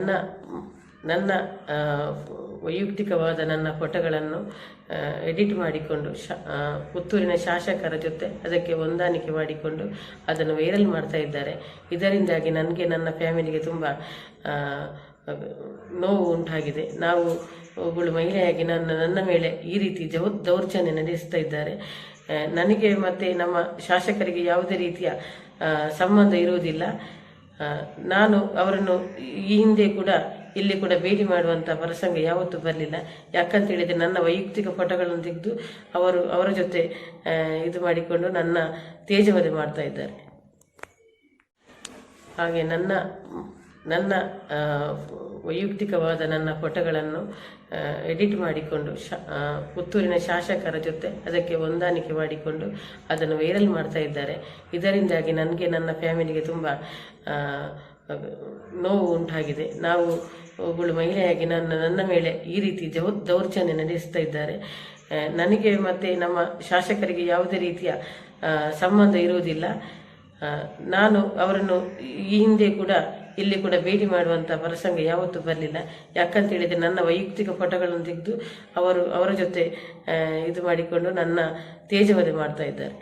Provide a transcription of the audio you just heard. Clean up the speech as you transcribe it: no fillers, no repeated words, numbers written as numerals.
ನನ್ನ ನನ್ನ ವೈಯಕ್ತಿಕವಾದ ನನ್ನ ಫೋಟೋಗಳನ್ನು ಎಡಿಟ್ ಮಾಡಿಕೊಂಡು ಪುತ್ತೂರಿನ ಶಾಸಕರ ಜೊತೆ ಅದಕ್ಕೆ ಹೊಂದಾಣಿಕೆ ಮಾಡಿಕೊಂಡು ಅದನ್ನು ವೈರಲ್ ಮಾಡ್ತಾ ಇದ್ದಾರೆ. ಇದರಿಂದಾಗಿ ನನಗೆ ನನ್ನ ಫ್ಯಾಮಿಲಿಗೆ ತುಂಬ ನೋವು ಉಂಟಾಗಿದೆ. ನಾವುಗಳು ಮಹಿಳೆಯಾಗಿ ನನ್ನ ಮೇಲೆ ಈ ರೀತಿ ದೌರ್ಜನ್ಯ ನಡೆಸ್ತಾ ಇದ್ದಾರೆ. ನನಗೆ ಮತ್ತು ನಮ್ಮ ಶಾಸಕರಿಗೆ ಯಾವುದೇ ರೀತಿಯ ಸಂಬಂಧ ಇರುವುದಿಲ್ಲ. ನಾನು ಅವರನ್ನು ಈ ಹಿಂದೆ ಕೂಡ ಇಲ್ಲಿ ಕೂಡ ಭೇಟಿ ಮಾಡುವಂಥ ಪ್ರಸಂಗ ಯಾವತ್ತೂ ಬರಲಿಲ್ಲ. ಯಾಕಂತ ಹೇಳಿದರೆ ನನ್ನ ವೈಯಕ್ತಿಕ ಫೋಟೋಗಳನ್ನು ತೆಗೆದು ಅವರ ಜೊತೆ ಇದು ಮಾಡಿಕೊಂಡು ನನ್ನ ತೇಜವಧೆ ಮಾಡ್ತಾ ಇದ್ದಾರೆ. ಹಾಗೆ ನನ್ನ ವೈಯಕ್ತಿಕವಾದ ನನ್ನ ಫೋಟೋಗಳನ್ನು ಎಡಿಟ್ ಮಾಡಿಕೊಂಡು ಪುತ್ತೂರಿನ ಶಾಸಕರ ಜೊತೆ ಅದಕ್ಕೆ ಹೊಂದಾಣಿಕೆ ಮಾಡಿಕೊಂಡು ಅದನ್ನು ವೈರಲ್ ಮಾಡ್ತಾ ಇದ್ದಾರೆ. ಇದರಿಂದಾಗಿ ನನಗೆ ನನ್ನ ಫ್ಯಾಮಿಲಿಗೆ ತುಂಬ ನೋವು ಉಂಟಾಗಿದೆ. ನಾವುಗಳು ಮಹಿಳೆಯಾಗಿ ನನ್ನ ಮೇಲೆ ಈ ರೀತಿ ದೌರ್ಜನ್ಯ ನಡೆಸ್ತಾ ಇದ್ದಾರೆ. ನನಗೆ ಮತ್ತು ನಮ್ಮ ಶಾಸಕರಿಗೆ ಯಾವುದೇ ರೀತಿಯ ಸಂಬಂಧ ಇರುವುದಿಲ್ಲ. ನಾನು ಅವರನ್ನು ಈ ಹಿಂದೆ ಕೂಡ ಇಲ್ಲಿ ಕೂಡ ಭೇಟಿ ಮಾಡುವಂಥ ಪ್ರಸಂಗ ಯಾವತ್ತೂ ಬರಲಿಲ್ಲ. ಯಾಕಂತ ಹೇಳಿದರೆ ನನ್ನ ವೈಯಕ್ತಿಕ ಫೋಟೋಗಳನ್ನು ತೆಗೆದು ಅವರ ಜೊತೆ ಇದು ಮಾಡಿಕೊಂಡು ನನ್ನ ತೇಜವಧೆ ಮಾಡ್ತಾ ಇದ್ದಾರೆ.